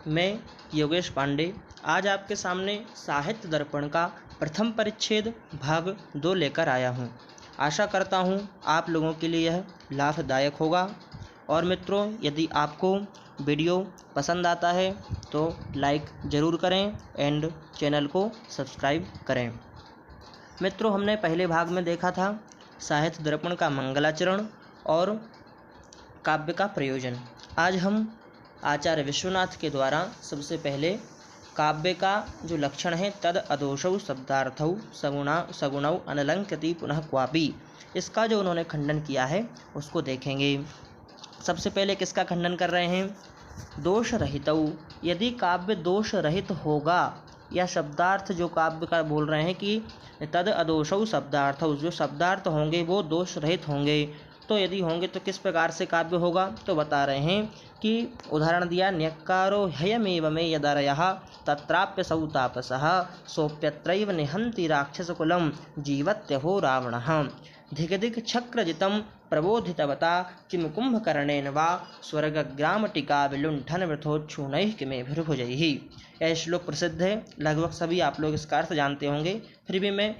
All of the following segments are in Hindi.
मैं योगेश पांडे आज आपके सामने साहित्य दर्पण का प्रथम परिच्छेद भाग 2 लेकर आया हूँ। आशा करता हूँ आप लोगों के लिए यह लाभदायक होगा। और मित्रों, यदि आपको वीडियो पसंद आता है तो लाइक ज़रूर करें एंड चैनल को सब्सक्राइब करें। मित्रों, हमने पहले भाग में देखा था साहित्य दर्पण का मंगलाचरण और काव्य का प्रयोजन। आज हम आचार्य विश्वनाथ के द्वारा सबसे पहले काव्य का जो लक्षण है तद अदोषौ शब्दार्थौ सगुणौ अनलंकृति पुनः क्वापि, इसका जो उन्होंने खंडन किया है उसको देखेंगे। सबसे पहले किसका खंडन कर रहे हैं? दोष रहितौ। यदि काव्य दोष रहित होगा या शब्दार्थ जो काव्य का बोल रहे हैं कि तद अदोषौ शब्दार्थौ, जो शब्दार्थ होंगे वो दोष रहित होंगे, तो यदि होंगे तो किस प्रकार से काव्य होगा? तो बता रहे हैं कि उदाहरण दिया, न्यक्कारो ह्ययमेव मे यदरयः तत्राप्यसौ तापसः सोऽप्यत्रैव निहन्ति राक्षसकुलं जीवत्यहो रावणः धिगधिग छक्रजितं प्रबोधितवता किं कुंभकर्णेन वा स्वर्गग्रामटिका विलुण्ठन वृथोच्छूनैः किमेभिर्भुजैः। यह श्लोक प्रसिद्ध है, लगभग सभी आप लोग इसका अर्थ जानते होंगे, फिर भी मैं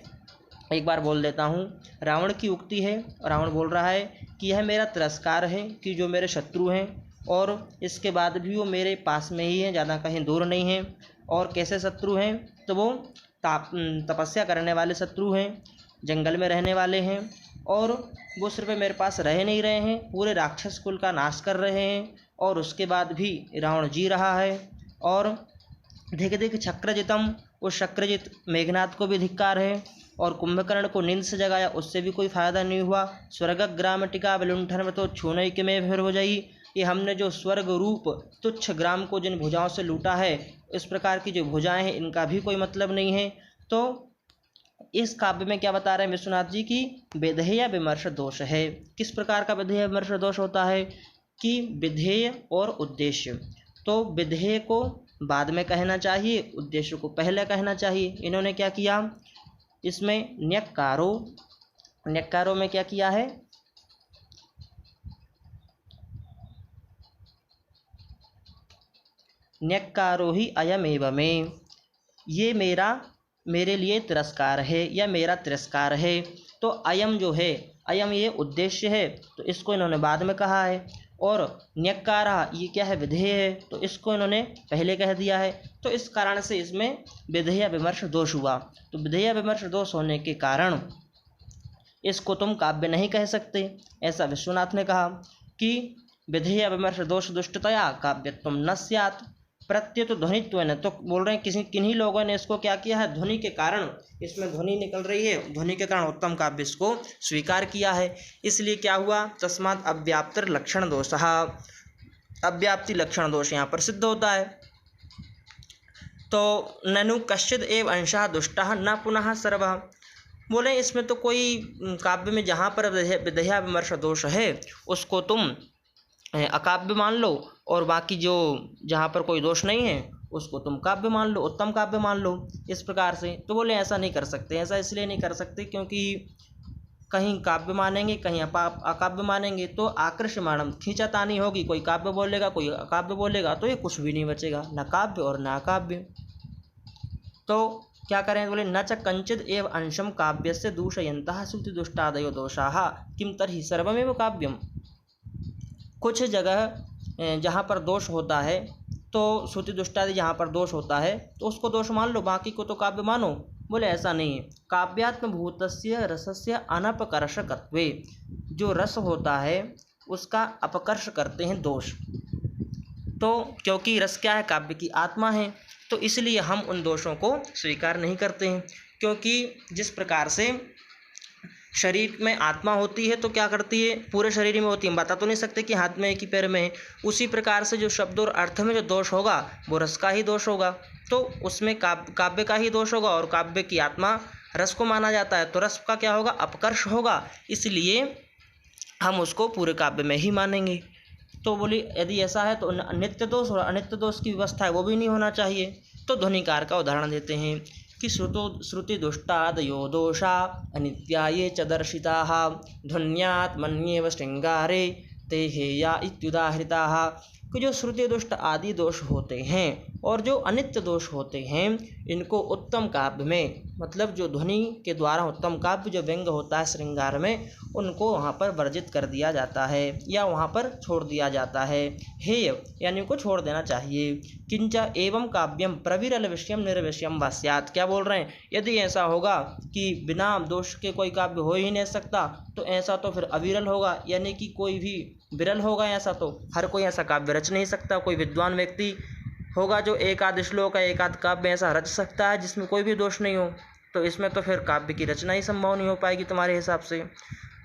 एक बार बोल देता हूँ। रावण की उक्ति है, रावण बोल रहा है कि यह मेरा तिरस्कार है कि जो मेरे शत्रु हैं और इसके बाद भी वो मेरे पास में ही हैं, ज़्यादा कहीं दूर नहीं हैं। और कैसे शत्रु हैं? तो वो तपस्या करने वाले शत्रु हैं, जंगल में रहने वाले हैं, और वो सिर्फ मेरे पास रह नहीं रहे हैं, पूरे राक्षस कुल का नाश कर रहे हैं, और उसके बाद भी रावण जी रहा है। और धिक धिक छक्रजितम, उस शक्रजित मेघनाथ को भी धिक्कार है, और कुंभकर्ण को नींद से जगाया, उससे भी कोई फायदा नहीं हुआ। स्वर्गग्राम टिका विलुण्ठन में तो छूने के में फिर हो जाई, ये हमने जो स्वर्ग रूप तुच्छ ग्राम को जिन भुजाओं से लूटा है, इस प्रकार की जो भुजाएं हैं इनका भी कोई मतलब नहीं है। तो इस काव्य में क्या बता रहे हैं विश्वनाथ जी की विधेय विमर्श दोष है। किस प्रकार का विधेय विमर्श दोष होता है? कि विधेय और उद्देश्य, तो विधेय को बाद में कहना चाहिए, उद्देश्य को पहले कहना चाहिए। इन्होंने क्या किया इसमें? न्यक्कारो में क्या किया है? न्यक्कारो ही अयमेव में, ये मेरे लिए तिरस्कार है या मेरा तिरस्कार है। तो अयम जो है, अयम ये उद्देश्य है, तो इसको इन्होंने बाद में कहा है। और न्यक्कारा ये क्या है? विधेय है, तो इसको इन्होंने पहले कह दिया है। तो इस कारण से इसमें विधेय विमर्श दोष हुआ। तो विधेय विमर्श दोष होने के कारण इसको तुम काव्य नहीं कह सकते, ऐसा विश्वनाथ ने कहा कि विधेय विमर्श दोष दुष्टतया काव्यत्वं न स्यात् प्रत्युत ध्वनित्वेन। तो बोल रहे हैं किन्हीं लोगों ने इसको क्या किया है? ध्वनि के कारण, इसमें ध्वनि निकल रही है, ध्वनि के कारण उत्तम काव्य इसको स्वीकार किया है। इसलिए क्या हुआ? तस्मात् अव्याप्तिर लक्षण दोषः, अव्याप्ति लक्षण दोष यहाँ पर सिद्ध होता है। तो ननु कश्चिद एव अंशः दुष्टः न पुनः सर्वः। बोले इसमें तो कोई काव्य में जहाँ पर विधेय विमर्श दोष है उसको तुम अकाव्य मान लो, और बाकी जो जहाँ पर कोई दोष नहीं है उसको तुम काव्य मान लो, उत्तम काव्य मान लो, इस प्रकार से। तो बोले ऐसा नहीं कर सकते। ऐसा इसलिए नहीं कर सकते क्योंकि कहीं काव्य मानेंगे, कहीं अकाव्य मानेंगे, तो आकृष्यमाणम खींचातानी होगी। कोई काव्य बोलेगा, कोई अकाव्य बोलेगा, तो ये कुछ भी नहीं बचेगा, न काव्य और न अकाव्य। तो क्या करें? बोले न च कंचिद एव अंशम काव्यस्य दूषयन्तः श्रुति दुष्टादयो दोषाः किम तर्हि सर्वमेव काव्यम। कुछ जगह जहाँ पर दोष होता है, तो श्रुति दुष्टादि जहाँ पर दोष होता है तो उसको दोष मान लो, बाकी को तो काव्य मानो। बोले ऐसा नहीं है। काव्यात्म भूतस्य रसस्य अनपकर्षकत्वे, जो रस होता है उसका अपकर्ष करते हैं दोष। तो क्योंकि रस क्या है? काव्य की आत्मा है, तो इसलिए हम उन दोषों को स्वीकार नहीं करते हैं। क्योंकि जिस प्रकार से शरीर में आत्मा होती है तो क्या करती है? पूरे शरीर में होती है, हम बता तो नहीं सकते कि हाथ में एक ही पैर में है। उसी प्रकार से जो शब्द और अर्थ में जो दोष होगा वो रस का ही दोष होगा, तो उसमें काव्य का ही दोष होगा। और काव्य की आत्मा रस को माना जाता है, तो रस का क्या होगा? अपकर्ष होगा, इसलिए हम उसको पूरे काव्य में ही मानेंगे। तो बोली यदि ऐसा है तो नित्य दोष और अनित्य दोष की व्यवस्था है वो भी नहीं होना चाहिए। तो ध्वनिकार का उदाहरण देते हैं कि श्रुति दुष्टादयो दोषा अनित्या ये च दर्शिताः ध्वन्यात् मन्येव शृंगारे ते हेया इत्युदाहृताः कि जो श्रुति दुष्ट आदि दोष होते हैं और जो अनित्य दोष होते हैं, इनको उत्तम काव्य में, मतलब जो ध्वनि के द्वारा उत्तम काव्य जो व्यंग होता है श्रृंगार में, उनको वहाँ पर वर्जित कर दिया जाता है या वहाँ पर छोड़ दिया जाता है। हेय यानी उनको छोड़ देना चाहिए। किंच एवं काव्यम प्रविरल विषयम निर्विषयम वा स्यात्। क्या बोल रहे हैं, यदि ऐसा होगा कि बिना दोष के कोई काव्य हो ही नहीं सकता, तो ऐसा तो फिर अविरल होगा, यानी कि कोई भी विरल होगा। ऐसा तो हर कोई ऐसा काव्य रच नहीं सकता। कोई विद्वान व्यक्ति होगा जो एक आध श्लोक का एक आध काव्य ऐसा रच सकता है जिसमें कोई भी दोष नहीं हो, तो इसमें तो फिर काव्य की रचना ही संभव नहीं हो पाएगी तुम्हारे हिसाब से।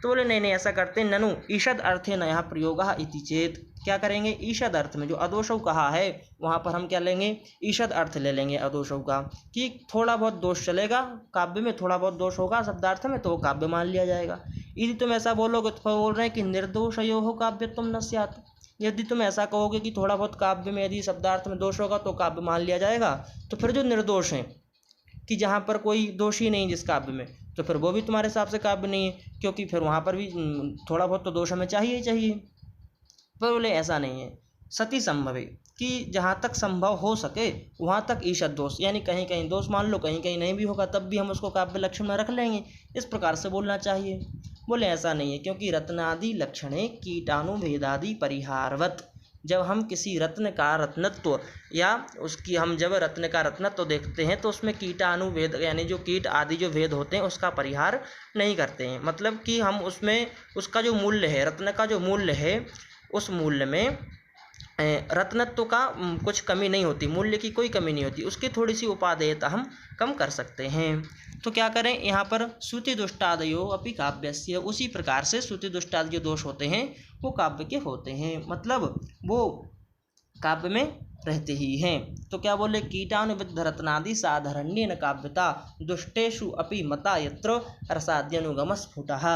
तो बोले नहीं नहीं, ऐसा करते हैं। ननु ईषद अर्थे न यहाँ प्रयोगः इति चेत। क्या करेंगे, ईषद अर्थ में जो अदोषौ कहा है वहाँ पर हम क्या लेंगे, ईषद अर्थ ले लेंगे अदोषौ का, कि थोड़ा बहुत दोष चलेगा काव्य में, थोड़ा बहुत दोष होगा शब्दार्थ में, तो वो काव्य मान लिया जाएगा। यदि तुम ऐसा बोलोगे तो बोल रहे हैं कि निर्दोषयोः काव्यत्वं न स्यात्। यदि तुम ऐसा कहोगे कि थोड़ा बहुत काव्य में यदि शब्दार्थ में दोष होगा तो काव्य मान लिया जाएगा, तो फिर जो निर्दोष हैं कि जहाँ पर कोई दोष ही नहीं जिस काव्य में, तो फिर वो भी तुम्हारे हिसाब से काव्य नहीं है, क्योंकि फिर वहाँ पर भी थोड़ा बहुत तो दोष हमें चाहिए ही चाहिए। पर बोले ऐसा नहीं है, सती संभव है कि जहाँ तक संभव हो सके वहाँ तक ईषद दोष, यानी कहीं कहीं दोष मान लो, कहीं कहीं नहीं भी होगा, तब भी हम उसको काव्य लक्षण में रख लेंगे। इस प्रकार से बोलना चाहिए। बोले ऐसा नहीं है, क्योंकि रत्नादि लक्षणे कीटाणुभेदादि परिहारवत। जब हम किसी रत्न का रत्नत्व या उसकी हम जब रत्न का रत्नत्व देखते हैं तो उसमें कीटाणुभेद यानी जो कीट आदि जो भेद होते हैं उसका परिहार नहीं करते हैं। मतलब कि हम उसमें उसका जो मूल्य है, रत्न का जो मूल्य है, उस मूल्य में रत्नत्व का कुछ कमी नहीं होती, मूल्य की कोई कमी नहीं होती, उसकी थोड़ी सी उपादेयता हम कम कर सकते हैं। तो क्या करें, यहाँ पर श्रुति दुष्टादयो अपि काव्यस्य, उसी प्रकार से श्रुति दुष्टादि जो दोष होते हैं वो काव्य के होते हैं, मतलब वो काव्य में रहते ही हैं। तो क्या बोले, कीटाणुविद्ध रत्नादि साधारण्येन काव्यता दुष्टेषु अपि मता यत्र रसाद्यनुगम स्फुटः।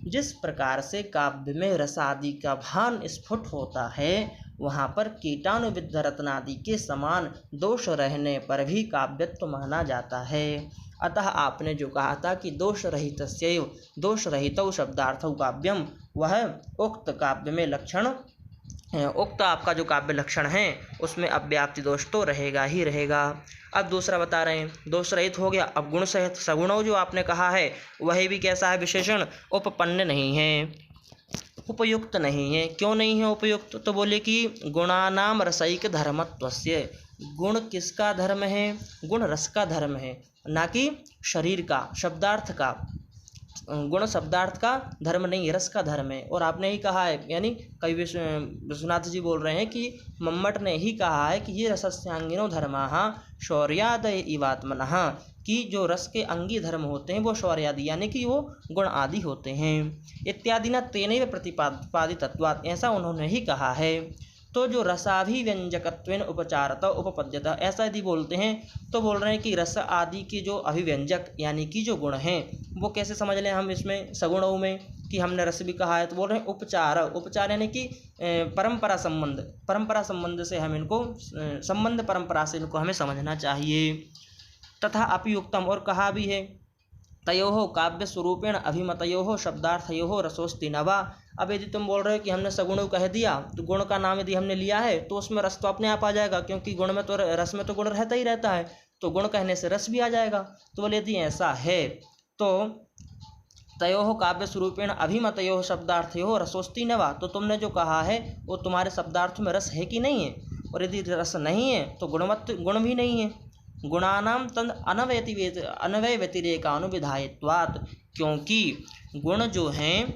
जिस प्रकार से काव्य में रसादि का भान स्फुट होता है, वहाँ पर कीटाणुविद्ध रत्नादि के समान दोष रहने पर भी काव्यत्व माना जाता है। अतः आपने जो कहा था कि दोष रहितौ शब्दार्थौ काव्यम, वह उक्त काव्य में लक्षण, उक्त आपका जो काव्य लक्षण है उसमें अव्याप्ति दोष तो रहेगा ही रहेगा। अब दूसरा बता रहे हैं, दोष रहित हो गया। अब गुण सहित सगुणौ जो आपने कहा है वही भी कैसा है, विशेषण उपपन्न नहीं है, उपयुक्त नहीं है। क्यों नहीं है उपयुक्त, तो बोले कि गुणानाम रसैक धर्मत्वस्य। गुण किसका धर्म है, गुण रस का धर्म है, ना कि शरीर का, शब्दार्थ का। गुण शब्दार्थ का धर्म नहीं, रस का धर्म है। और आपने ही कहा है, यानी कवि विश्वनाथ जी बोल रहे हैं कि मम्मट ने ही कहा है कि ये रसस्यांगिनो धर्माः शौर्यादय इवात्मनः, कि जो रस के अंगी धर्म होते हैं वो शौर्यादि यानी कि वो गुण आदि होते हैं। इत्यादि न तेनैव प्रतिपादितत्वात्, ऐसा उन्होंने ही कहा है। तो जो रसाभिव्यंजकत्वेन उपचारत उपपद्यत, ऐसा यदि बोलते हैं तो बोल रहे हैं कि रस आदि के जो अभिव्यंजक यानी कि जो गुण हैं वो कैसे समझ लें हम इसमें सगुणों में, कि हमने रस भी कहा है, तो बोल रहे हैं उपचार यानी कि परंपरा संबंध से हम इनको संबंध परंपरा से इनको हमें समझना चाहिए। तथा अपियुक्तम, और कहा भी है, तयोः काव्य स्वरूपेण अभिमतयोः शब्दार्थयोः रसोस्ति न वा। अब यदि तुम बोल रहे हो कि हमने सगुण कह दिया, तो गुण का नाम यदि हमने लिया है तो उसमें रस तो अपने आप आ जाएगा, क्योंकि गुण में तो रस में तो गुण रहता ही रहता है, तो गुण कहने से रस भी आ जाएगा। तो बोले यदि ऐसा है तो तयोः काव्य स्वरूपेण अभिमतयोः शब्दार्थयोः रसोस्ति न वा, तो तुमने जो कहा है वो तुम्हारे शब्दार्थ में रस है कि नहीं है, और यदि रस नहीं है तो गुण भी नहीं है। गुणानाम तद अनवय व्यतिरेकानुविधायत्वात्, क्योंकि गुण जो हैं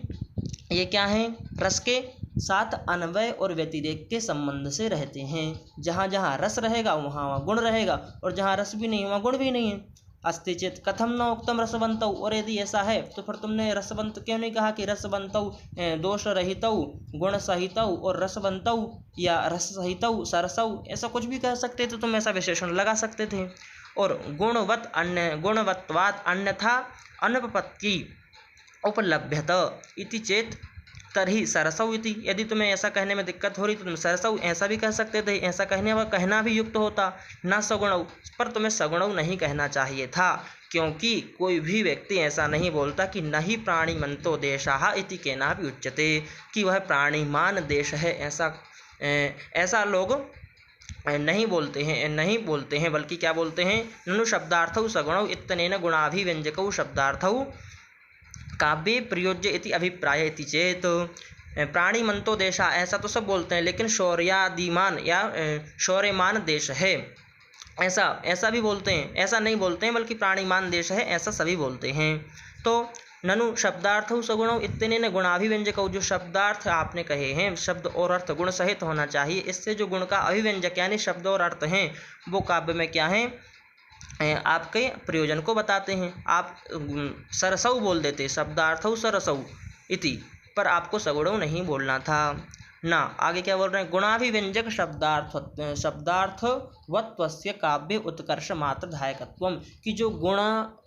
ये क्या हैं, रस के साथ अन्वय और व्यतिरेक के संबंध से रहते हैं। जहाँ जहाँ रस रहेगा वहाँ वहाँ गुण रहेगा, और जहाँ रस भी नहीं वहाँ गुण भी नहीं है। अस्ति चेत कथम न उक्तम रसवंतौ, और यदि ऐसा है तो फिर तुमने रसवंत क्यों नहीं कहा कि रसवंतौ दोष रहितौ गुण सहितौ और रसवंतौ या रस सहितौ सरसौ, ऐसा कुछ भी कह सकते थे, तुम ऐसा विशेषण लगा सकते थे। और गुणवत्वात् अन्यथा अनुपपत्ति उपलभ्यत इति चेत तर्हि सरसौ इति, यदि तुम्हें ऐसा कहने में दिक्कत हो रही तो तुम सरसौ ऐसा भी कह सकते थे, ऐसा कहना भी युक्त होता। न सगुणौ, पर तुम्हें सगुणौ नहीं कहना चाहिए था, क्योंकि कोई भी व्यक्ति ऐसा नहीं बोलता कि न ही प्राणिमंतो देशः इति केनापि उच्यते, कि वह प्राणिमान देश है, ऐसा ऐसा लोग नहीं बोलते हैं बल्कि क्या बोलते हैं, ननु शब्दार्थौ सगुणौ इत्यनेन गुणाभिव्यंजकौ शब्दार्थौ काव्ये प्रयोज्य इति अभिप्राय इति चेत। प्राणी मंतो देशा, ऐसा तो सब बोलते हैं, लेकिन शौर्यादिमान या शौर्यमान देश है, ऐसा भी बोलते हैं। ऐसा नहीं बोलते हैं बल्कि प्राणीमान देश है, ऐसा सभी बोलते हैं। तो ननु शब्दार्थौ सगुणौ इत्यनेन गुणाभिव्यंजकौ, जो शब्दार्थ आपने कहे हैं शब्द और अर्थ गुण सहित होना चाहिए, इससे जो गुण का अभिव्यंजक यानी शब्द और अर्थ हैं वो काव्य में क्या हैं, आपके प्रयोजन को बताते हैं। आप सरसौ बोल देते, शब्दार्थौ सरसौ इति, पर आपको सगुणौ नहीं बोलना था ना। आगे क्या बोल रहे हैं, गुणाभिव्यंजक शब्दार्थवत्वस्य काव्य उत्कर्ष मात्र धायकत्वम, कि जो गुण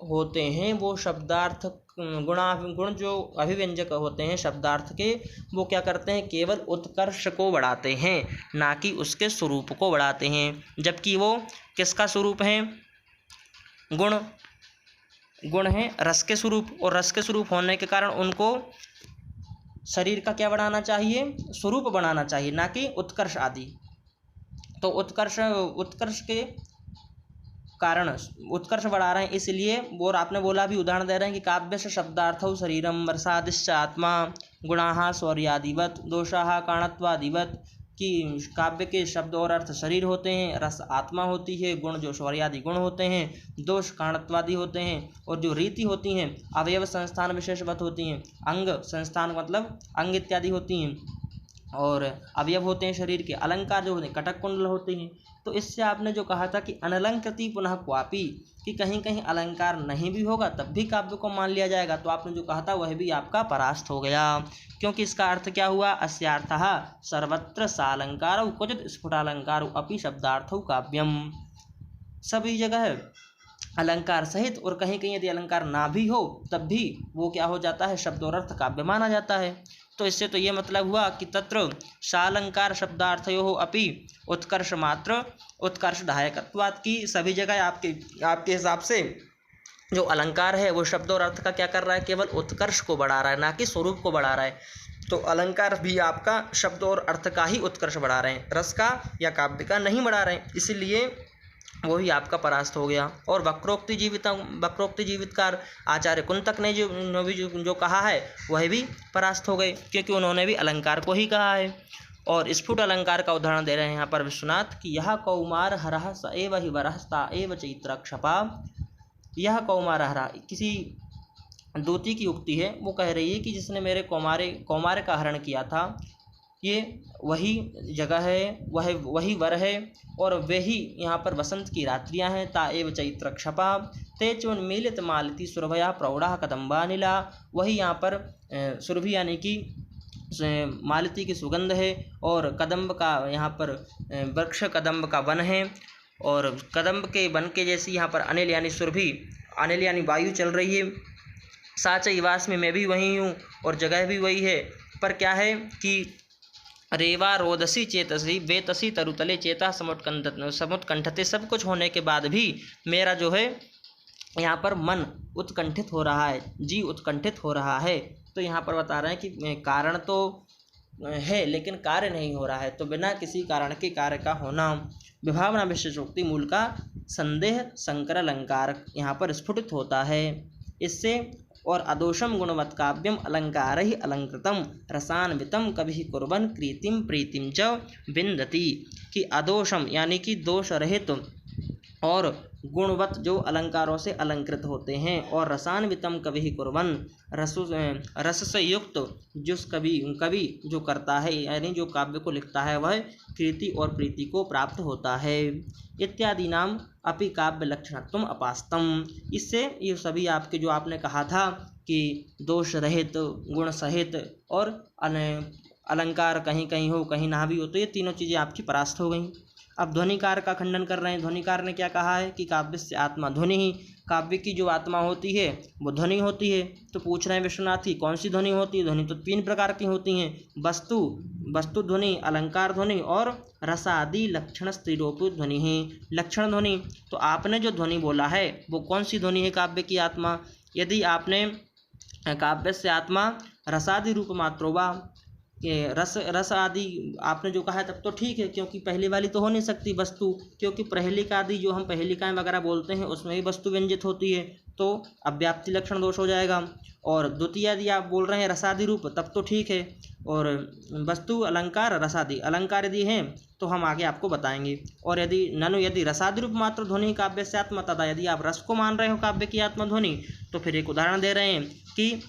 होते हैं वो शब्दार्थ गुण जो अभिव्यंजक होते हैं शब्दार्थ के, वो क्या करते हैं, केवल उत्कर्ष को बढ़ाते हैं, ना कि उसके स्वरूप को बढ़ाते हैं। जबकि वो किसका स्वरूप है, गुण है रस के स्वरूप, और रस के स्वरूप होने के कारण उनको शरीर का क्या बढ़ाना चाहिए, स्वरूप बढ़ाना चाहिए, ना कि उत्कर्ष आदि। तो उत्कर्ष के कारण उत्कर्ष बढ़ा रहे हैं इसलिए, और आपने बोला भी उदाहरण दे रहे हैं कि काव्य से शब्दार्थौ शरीरम वर्षादिश्च आत्मा गुणाः शौर्यादिवत दोषाः कारणत्वादिवत, कि काव्य के शब्द और अर्थ शरीर होते हैं, रस आत्मा होती है, गुण जो शौर्यादि गुण होते हैं, दोष कारणत्वादि होते हैं, और जो रीति होती हैं अवयव संस्थान विशेषवत होती हैं, अंग संस्थान मतलब अंग इत्यादि होती हैं, और अवयव होते हैं शरीर के, अलंकार जो होते हैं कटक कुंडल होते हैं। तो इससे आपने जो कहा था कि अनलंकृति पुनः क्वापी, कि कहीं कहीं अलंकार नहीं भी होगा तब भी काव्य को मान लिया जाएगा, तो आपने जो कहा था वह भी आपका परास्त हो गया, क्योंकि इसका अर्थ क्या हुआ, अस्यार्थः सर्वत्र सालंकारौ क्वचित् स्फुटालंकारौ अपि शब्दार्थौ काव्यम, सभी जगह अलंकार सहित, और कहीं कहीं यदि अलंकार ना भी हो तब भी वो क्या हो जाता है, शब्द और अर्थ काव्य माना जाता है। तो इससे तो ये मतलब हुआ कि तत्र शालंकार शब्दार्थयोः अपि उत्कर्ष मात्र उत्कर्षदायकत्वात्, की सभी जगह आपके हिसाब से जो अलंकार है वो शब्द और अर्थ का क्या कर रहा है, केवल उत्कर्ष को बढ़ा रहा है, ना कि स्वरूप को बढ़ा रहा है। तो अलंकार भी आपका शब्द और अर्थ का ही उत्कर्ष बढ़ा रहे हैं, रस का या काव्य का नहीं बढ़ा रहे हैं, इसीलिए वही आपका परास्त हो गया। और वक्रोक्ति जीवितकार आचार्य कुंतक ने जो कहा है वह भी परास्त हो गए, क्योंकि उन्होंने भी अलंकार को ही कहा है। और स्फुट अलंकार का उदाहरण दे रहे हैं यहाँ पर विश्वनाथ कि यह कौमार हरः स एव हि वरः ता एव चैत्रक्षपा, यह कौमार हरा, किसी दूती की उक्ति है, वो कह रही है कि जिसने मेरे कौमार का हरण किया था, ये वही जगह है, वही वर है, और वही यहाँ पर वसंत की रात्रियाँ हैं। ता एव चैत्र क्षपा ते चोन्मीलित मालती सुरभया प्रौढ़ा कदम्बानिला, वही यहाँ पर सुरभि यानी कि मालती की सुगंध है, और कदम्ब का यहाँ पर वृक्ष कदम्ब का वन है, और कदम्ब के वन के जैसी यहाँ पर अनिल यानी सुरभि, अनिल यानी वायु चल रही है। साच इवास में मैं भी वही हूँ और जगह भी वही है, पर क्या है कि रेवा रोदसी चेतसी वेतसी तरुतले चेता समुत्कंठते, सब कुछ होने के बाद भी मेरा जो है यहाँ पर मन उत्कंठित हो रहा है, जी उत्कंठित हो रहा है। तो यहाँ पर बता रहे हैं कि कारण तो है लेकिन कार्य नहीं हो रहा है, तो बिना किसी कारण के कार्य का होना। विभावना विशेषोक्ति मूल का संदेह संकर अलंकार यहाँ पर स्फुटित होता है इससे। और अदोषम गुणवत् काव्यम अलंकार ही अलंकृतम रसान्वितम कभी कुर्बन प्रीतिम प्रीतिम च विन्दति, कि अदोषम यानी कि दोष रहित और गुणवत जो अलंकारों से अलंकृत होते हैं, और रसान्वितम कवि कुर्बन रस से युक्त जिस कवि जो करता है यानी जो काव्य को लिखता है वह कृति और प्रीति को प्राप्त होता है। इत्यादि नाम अपि काव्य लक्षणत्वम अपास्तम, इससे ये सभी आपके जो आपने कहा था कि दोष रहित गुण सहित और अलंकार कहीं कहीं हो कहीं ना भी हो, तो ये तीनों चीज़ें आपकी परास्त हो गई। अब ध्वनिकार का खंडन कर रहे हैं। ध्वनिकार ने क्या कहा है कि काव्य से आत्मा ध्वनि ही, काव्य की जो आत्मा होती है वो ध्वनि होती है। तो पूछ रहे हैं विश्वनाथ की कौन सी ध्वनि होती है। ध्वनि तो 3 प्रकार की होती हैं, वस्तु ध्वनि, अलंकार ध्वनि और रसादि लक्षण स्त्रीरोपित ध्वनि ही। लक्षण ध्वनि, तो आपने जो ध्वनि बोला है वो कौन सी ध्वनि है काव्य की आत्मा। यदि आपने काव्य से आत्मा रसादि रूप मात्रो वा रस रस आदि आपने जो कहा है तब तो ठीक है, क्योंकि पहली वाली तो हो नहीं सकती वस्तु, क्योंकि प्रहेलिक आदि जो हम पहेलिकाएँ वगैरह बोलते हैं उसमें ही वस्तु व्यंजित होती है, तो अव्याप्ति लक्षण दोष हो जाएगा। और द्वितीय यदि आप बोल रहे हैं रसादि रूप तब तो ठीक है, और वस्तु अलंकार रसादि अलंकार यदि हैं तो हम आगे आपको बताएंगे। और यदि ननु यदि रसादि रूप मात्र ध्वनि काव्य से आत्मा तथा, यदि आप रस को मान रहे हो काव्य की आत्मा ध्वनि, तो फिर एक उदाहरण दे रहे हैं कि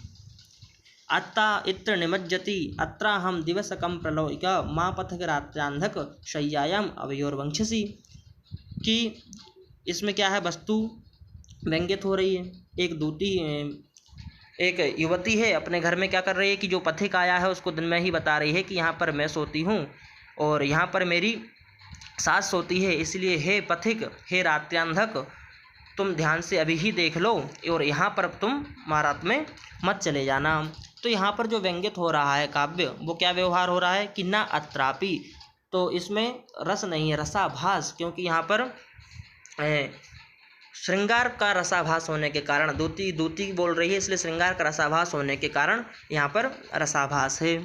अत्ता इत्र निमज्जति अत्राहम दिवसकम प्रलोक माँ पथक रात्यांधक शय्यायाम अवयोर्वंक्षसी, कि इसमें क्या है, वस्तु व्यंग्यत हो रही है। एक युवती है अपने घर में क्या कर रही है कि जो पथिक आया है उसको दिन में ही बता रही है कि यहाँ पर मैं सोती हूँ और यहाँ पर मेरी सास सोती है, इसलिए हे पथिक हे रात्यांधक तुम ध्यान से अभी ही देख लो और यहाँ पर तुम रात में मत चले जाना। तो यहाँ पर जो व्यंग्यत हो रहा है काव्य, वो क्या व्यवहार हो रहा है कि ना अत्रापि, तो इसमें रस नहीं है, रसाभास, क्योंकि यहाँ पर श्रृंगार का रसाभास होने के कारण दूती बोल रही है, इसलिए श्रृंगार का रसाभास होने के कारण यहाँ पर रसाभास है।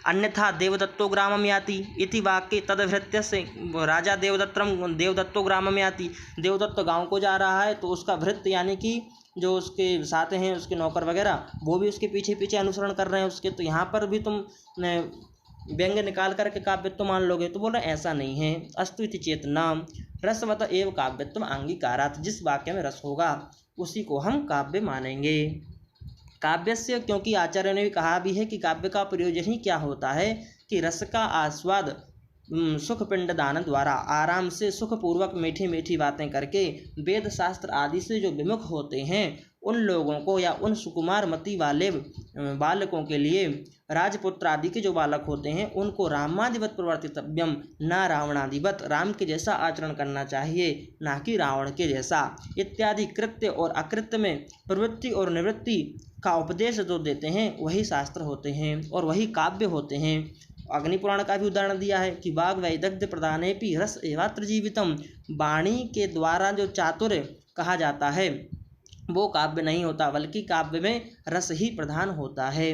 अन्यथा देवदत्तो ग्रामम याति इति वाक्य तदभृत्य से राजा देवदत्तो ग्रामम याति, देवदत्त गांव को जा रहा है तो उसका भृत्य यानी कि जो उसके साथ हैं उसके नौकर वगैरह वो भी उसके पीछे पीछे अनुसरण कर रहे हैं उसके, तो यहाँ पर भी तुम व्यंग निकाल करके काव्यत्व मान लोगे, तो बोल रहे ऐसा नहीं है। अस्तु इति चेतना रसवत एवं काव्यत्व अंगीकारात्, जिस वाक्य में रस होगा उसी को हम काव्य मानेंगे। काव्य से, क्योंकि आचार्य ने भी कहा भी है कि काव्य का प्रयोजन ही क्या होता है कि रस का आस्वाद सुख पिंड दान द्वारा आराम से सुखपूर्वक मीठी मीठी बातें करके वेद शास्त्र आदि से जो विमुख होते हैं उन लोगों को, या उन सुकुमार मति वाले बालकों के लिए, राजपुत्र आदि के जो बालक होते हैं उनको रामादिवत प्रवर्तितव्यम, ना रावणादिवत, राम के जैसा आचरण करना चाहिए ना कि रावण के जैसा, इत्यादि कृत्य और अकृत्य में प्रवृत्ति और निवृत्ति का उपदेश जो देते हैं वही शास्त्र होते हैं और वही काव्य होते हैं। अग्निपुराण का भी उदाहरण दिया है कि वाग वैदग्ध प्रदानेपि रस एवात्र जीवितम, वाणी के द्वारा जो चातुर्य कहा जाता है वो काव्य नहीं होता, बल्कि काव्य में रस ही प्रधान होता है।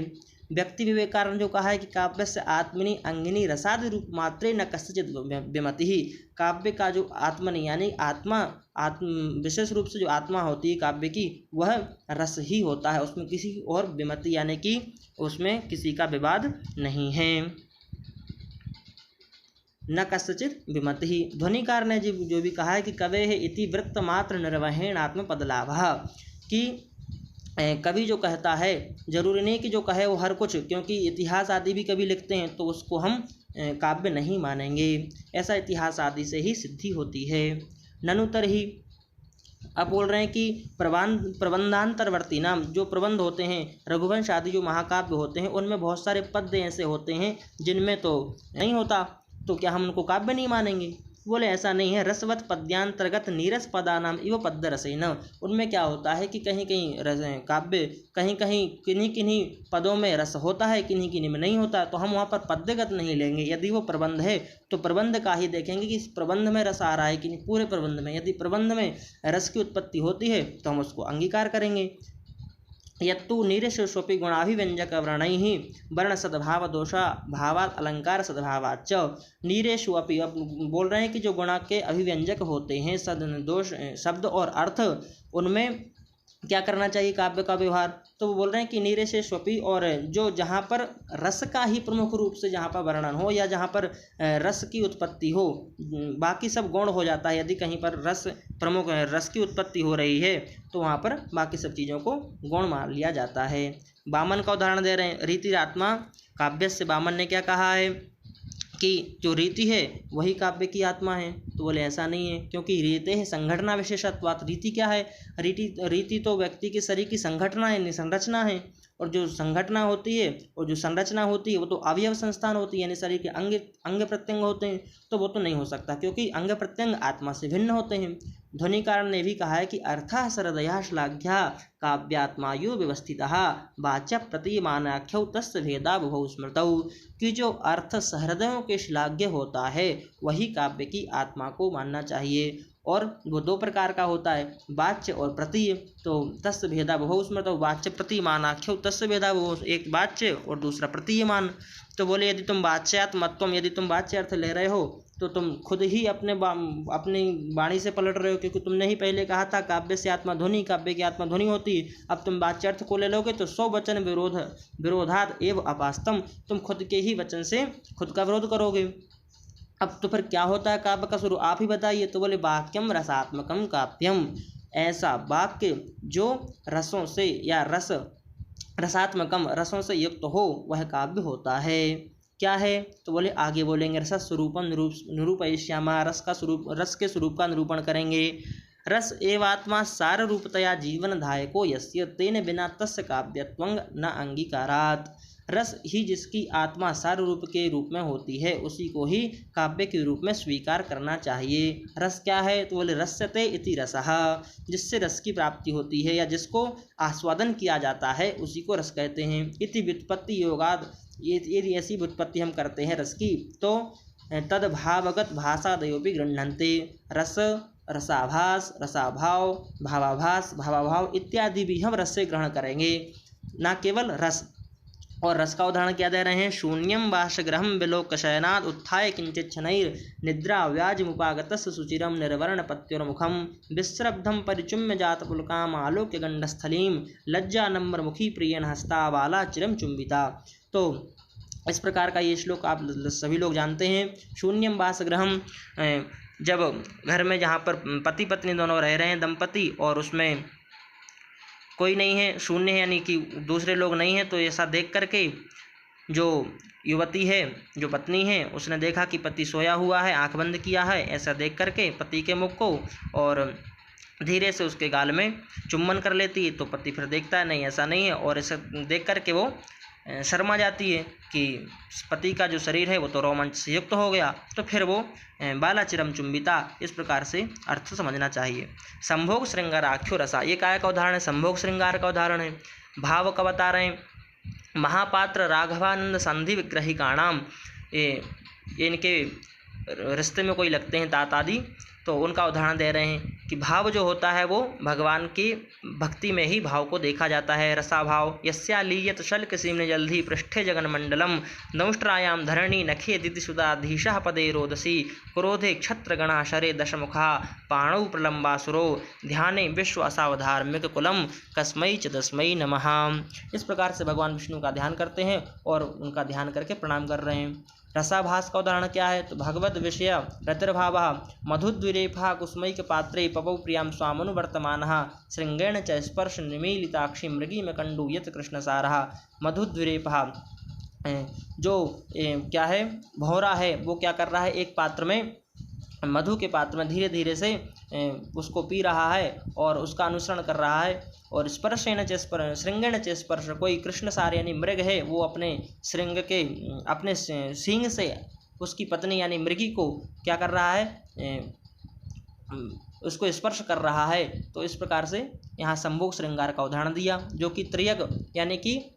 व्यक्ति विवेकानंद जो कहा है कि काव्य से आत्मनि अंगिनी रसादि रूप मात्रे न कस्यचित् विमति ही, काव्य का जो आत्मनि यानी आत्मा विशेष रूप से जो आत्मा होती है काव्य की वह रस ही होता है, उसमें किसी और विमति यानी कि उसमें किसी का विवाद नहीं है। न कस्यचित् विमति ही, ध्वनिकार ने जो भी कहा है कि कवे है इति वृत्त मात्र निर्वहेण आत्म पदलाभः, कि कवि जो कहता है जरूरी नहीं कि जो कहे वो हर कुछ, क्योंकि इतिहास आदि भी कवि लिखते हैं तो उसको हम काव्य नहीं मानेंगे, ऐसा इतिहास आदि से ही सिद्धि होती है। ननुतर ही अब बोल रहे हैं कि प्रबंधांतरवर्ती नाम, जो प्रबंध होते हैं रघुवंश आदि जो महाकाव्य होते हैं उनमें बहुत सारे पद्य ऐसे होते हैं जिनमें तो नहीं होता, तो क्या हम उनको काव्य नहीं मानेंगे? बोले ऐसा नहीं है। रसवत पद्यांतर्गत नीरस पदानाम इव पद्य रसेन, उनमें क्या होता है कि कहीं कहीं रस काव्य, कहीं कहीं किन्हीं किन्हीं पदों में रस होता है, किन्हीं किन्हीं में नहीं होता, तो हम वहाँ पर पद्यगत नहीं लेंगे। यदि वो प्रबंध है तो प्रबंध का ही देखेंगे कि इस प्रबंध में रस आ रहा है कि नहीं, पूरे प्रबंध में। यदि प्रबंध में रस की उत्पत्ति होती है तो हम उसको अंगीकार करेंगे। यत्तु नीरसोपि गुणाभिव्यंजक वर्णैः वर्ण सद्भाव दोषा भावात् अलंकार सद्भावाच्च, नीरेषु अपि, अब बोल रहे हैं कि जो गुणा के अभिव्यंजक होते हैं दोष शब्द और अर्थ, उनमें क्या करना चाहिए काव्य का व्यवहार, तो वो बोल रहे हैं कि नीरेषेष्वपि, और जो जहाँ पर रस का ही प्रमुख रूप से जहाँ पर वर्णन हो या जहाँ पर रस की उत्पत्ति हो, बाकी सब गौण हो जाता है। यदि कहीं पर रस की उत्पत्ति हो रही है तो वहाँ पर बाकी सब चीज़ों को गौण मान लिया जाता है। वामन का उदाहरण दे रहे हैं, रीतिरात्मा काव्य से। वामन ने क्या कहा है कि जो रीति है वही काव्य की आत्मा है, तो बोले ऐसा नहीं है, क्योंकि रीते है संघटना विशेषत्वात्। रीति क्या है? रीति तो व्यक्ति के शरीर की संघटना है, संरचना है, और जो संघटना होती है और जो संरचना होती है वो तो अवयव संस्थान होती है, यानी शरीर के अंग प्रत्यंग होते हैं, तो वो तो नहीं हो सकता, क्योंकि अंग प्रत्यंग आत्मा से भिन्न होते हैं। ध्वनिकार ने भी कहा है कि अर्थः सरदया श्लाघ्या काव्यात्मायु व्यवस्थितः वाच्य प्रतिमानाख्यौ तस्य भेदा बुभौ स्मृतौ, कि जो अर्थ सहृदयों के श्लाघ्य होता है वही काव्य की आत्मा को मानना चाहिए, और वो दो प्रकार का होता है, वाच्य और प्रतीय। तो तस्य भेदा बहु स्मृतौ वाच्य प्रतीयमानाख्यो तस्य भेदा बहु, एक वाच्य और दूसरा प्रतीयमान। तो बोले यदि तुम वाच्यात्मत्वम, यदि तुम वाच्य अर्थ ले रहे हो तो तुम खुद ही अपनी वाणी से पलट रहे हो, क्योंकि तुमने ही पहले कहा था काव्य से आत्मा ध्वनि, काव्य की आत्मा ध्वनि होती है। अब तुम वाच्यार्थ को ले लोगे तो 100 वचन विरोधात एव अपास्तम, तुम खुद के ही वचन से खुद का विरोध करोगे। अब तो फिर क्या होता है काव्य का स्वरूप, आप ही बताइए। तो बोले वाक्यम रसात्मकम काव्यम, ऐसा वाक्य जो रसों से या रसात्मकम रसों से युक्त हो वह काव्य होता है। क्या है? तो बोले आगे बोलेंगे रस स्वरूपम निरूपयिष्यामः, रस के स्वरूप का निरूपण करेंगे। रस एवात्मा सार रूपतया जीवन धायको यस्य तेन बिना तस्य काव्यत्वं न अंगीकारात्। रस ही जिसकी आत्मा सार रूप के रूप में होती है उसी को ही काव्य के रूप में स्वीकार करना चाहिए। रस क्या है? तो बोले रस्यते इति रसः, जिससे रस की प्राप्ति होती है या जिसको आस्वादन किया जाता है उसी को रस कहते हैं। इति व्युत्पत्ति योगाद, यदि ऐसी व्युत्पत्ति हम करते हैं रस की तो तद्भावगत भाषादयोपि गृह्णन्ते, रस, रसाभास, रसाभाव, भावाभास, भावाभाव इत्यादि भी हम रस से ग्रहण करेंगे, ना केवल रस। और रस का उदाहरण क्या दे रहे हैं? शून्यम वासगृहम विलोकशयनाद उत्थाय किंचित शनैर निद्रा व्याजमुपागतस्य सुचिरम निर्वर्ण पत्योर्मुखम विश्रब्धम परिचुम्य जात पुलकाम आलोक्य गंडस्थलीम लज्जा नंबर मुखी प्रियन हस्ता वाला चिरम चुंबिता। तो इस प्रकार का ये श्लोक आप सभी लोग जानते हैं। शून्यम वासगृहम, जब घर में जहाँ पर पति पत्नी दोनों रह रहे हैं दंपति और उसमें कोई नहीं है, शून्य है यानी कि दूसरे लोग नहीं हैं, तो ऐसा देख करके जो युवती है, जो पत्नी है, उसने देखा कि पति सोया हुआ है, आंख बंद किया है, ऐसा देख करके पति के मुख को और धीरे से उसके गाल में चुम्बन कर लेती है। तो पति फिर देखता है नहीं ऐसा नहीं है, और ऐसा देख करके वो शर्मा जाती है कि पति का जो शरीर है वो तो रोमांच से युक्त हो गया। तो फिर वो बालाचिरम चुंबिता, इस प्रकार से अर्थ समझना चाहिए। संभोग श्रृंगार आख्यो रसा, ये काय का उदाहरण है? संभोग श्रृंगार का उदाहरण है। भाव का बता रहे हैं। महापात्र राघवानंद संधि विग्रहिकाणाम, ये इनके रिश्ते में कोई लगते हैं तात आदि, तो उनका उदाहरण दे रहे हैं कि भाव जो होता है वो भगवान की भक्ति में ही भाव को देखा जाता है। रसा भाव यस्यालीयत शल्क सीम्न जल्धि पृष्ठे जगन्मंडलम दंष्ट्रायाम धरणी नखे दितिसुदाधीशः पदे रोदसी क्रोधे क्षत्रगणा शरे दशमुखा पाणौ प्रलंबासुरो ध्याने विश्व असावधार्मिक कुलम कस्मै च तस्मै नमः। इस प्रकार से भगवान विष्णु का ध्यान करते हैं और उनका ध्यान करके प्रणाम कर रहे हैं। रसाभास का उदाहरण क्या है? तो भगवद विषय रतिर्भाव मधुद्विरेफा कुसुमैक पात्रे पपौ प्रियां स्वामनुवर्तमानः श्रृंगेण च स्पर्श निमीलिताक्षी मृगी में कंडू यत कृष्णसारः। मधुद्विरेफा जो क्या है? भौरा है, वो क्या कर रहा है? एक पात्र में, मधु के पात्र में धीरे धीरे से उसको पी रहा है और उसका अनुसरण कर रहा है। और स्पर्शेन च स्पर्श श्रृंगेण च स्पर्श, कोई कृष्णसार यानी मृग है, वो अपने श्रृंग के अपने सींग से उसकी पत्नी यानी मृगी को क्या कर रहा है? उसको स्पर्श कर रहा है। तो इस प्रकार से यहाँ संभोग श्रृंगार का उदाहरण दिया, जो कि त्रियग यानी कि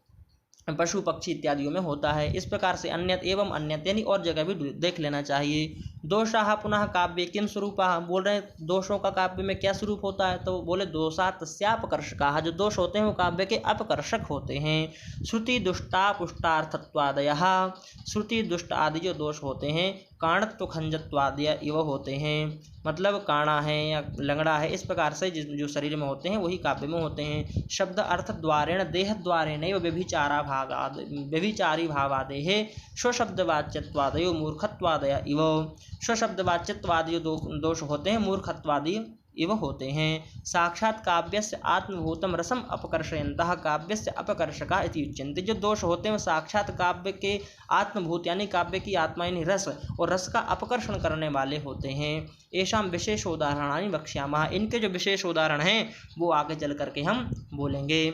पशु पक्षी इत्यादियों में होता है। इस प्रकार से अन्यत एवं अन्यत यानी और जगह भी देख लेना चाहिए। दोषाः पुनः काव्य किम स्वरूपाः, बोल रहे हैं दोषों का काव्य में क्या स्वरूप होता है? तो बोले दोषा तस्यापकर्षकाः, जो दोष होते हैं वो काव्य के अपकर्षक होते हैं। श्रुति दुष्टा पुष्टार्थत्वादयः, श्रुति दुष्ट आदि जो दोष होते हैं काणत्व खंजत्वादय इव होते हैं, मतलब काणा है या लंगड़ा है, इस प्रकार से जो शरीर में होते हैं वही काव्य में होते हैं। शब्द अर्थ द्वारेण देह द्वारेण व्यभिचारी भावादेः स्वशब्दवाच्यत्वादयो मूर्खत्वादय इव, स्वशब्दवाच्यत्वादि दोष होते हैं मूर्खत्वादि इव होते हैं। साक्षात काव्यस्य आत्मभूतम रसम अपकर्षयन्तः काव्यस्य अपकर्षका इति उच्यन्ते, जो दोष होते हैं साक्षात काव्य के आत्मभूत यानी काव्य की आत्मा यानी रस और रस का अपकर्षण करने वाले होते हैं। ऐसा विशेष उदाहरणानि वक्ष्यामः, इनके जो विशेष उदाहरण हैं वो आगे चल करके हम बोलेंगे।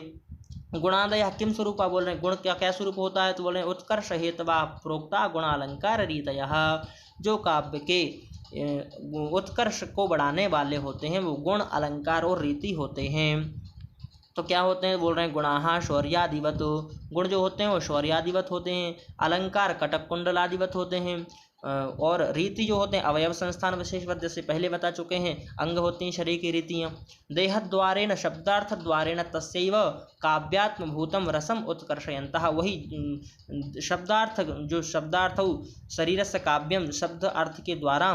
गुणादय किम स्वरूपा, बोल रहे हैं गुण क्या स्वरूप होता है? तो बोल रहे हैं उत्कर्ष हेतवा प्रोक्ता गुणालंकार रीतयः, जो काव्य के उत्कर्ष को बढ़ाने वाले होते हैं वो गुण अलंकार और रीति होते हैं। तो क्या होते हैं? बोल रहे हैं गुणाः शौर्यादिवत, गुण जो होते हैं वो शौर्यादिवत होते हैं। अलंकार कटक कुंडलादिवत होते हैं। और रीति जो होते हैं अवयव संस्थान विशेष पद जैसे पहले बता चुके हैं, अंग होती हैं शरीर की रीतियाँ। देहद्वारेण शब्दार्थद्वारेण तस्यैव काव्यात्मभूतं रसम उत्कर्षयन्तः, वही शब्दार्थ जो शब्दार्थ शरीरस्य काव्यम शब्द अर्थ के द्वारा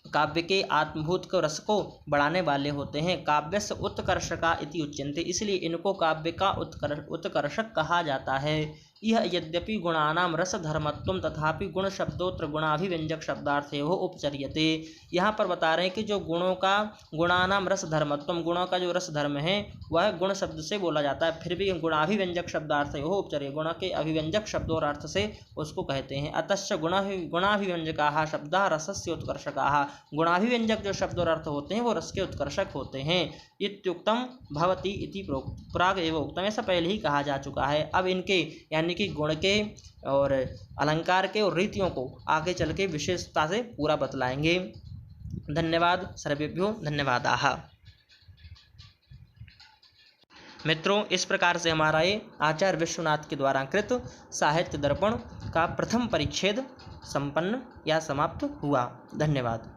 काव्य के आत्मभूत को रस को बढ़ाने वाले होते हैं। काव्यस्य उत्कर्षका इति उच्यन्ते, इसलिए इनको काव्य का उत्कर्षक कहा जाता है। यह यद्यपि गुणानाम रसधर्मत्वम तथापि गुण शब्दोत्र गुणाभिव्यंजक शब्दार्थयोः उपचर्यते। यहाँ पर बता रहे हैं कि जो गुणों का गुणानाम रसधर्मत्वम, गुणों का जो रस धर्म है वह गुण शब्द से बोला जाता है, फिर भी गुणाभिव्यंजक शब्दार्थयोः उपचर्य, गुण के अभिव्यंजक शब्द और अर्थ से उसको कहते हैं। अतश्च गुणाभिव्यंजकाः शब्दाः रसस्य उत्कर्षकाः, गुणाभिव्यंजक जो शब्द और अर्थ होते हैं वो रस के उत्कर्षक होते हैं। इत्युक्तम भवति इति प्राग एव उक्तम, ऐसा पहले ही कहा जा चुका है। अब इनके यानी कि गुण के और अलंकार के और रीतियों को आगे चल के विशेषता से पूरा बतलाएंगे। धन्यवाद सर्वेभ्यो धन्यवादाः। मित्रों, इस प्रकार से हमारा ये आचार्य विश्वनाथ के द्वारा कृत साहित्य दर्पण का प्रथम परिच्छेद संपन्न या समाप्त हुआ। धन्यवाद।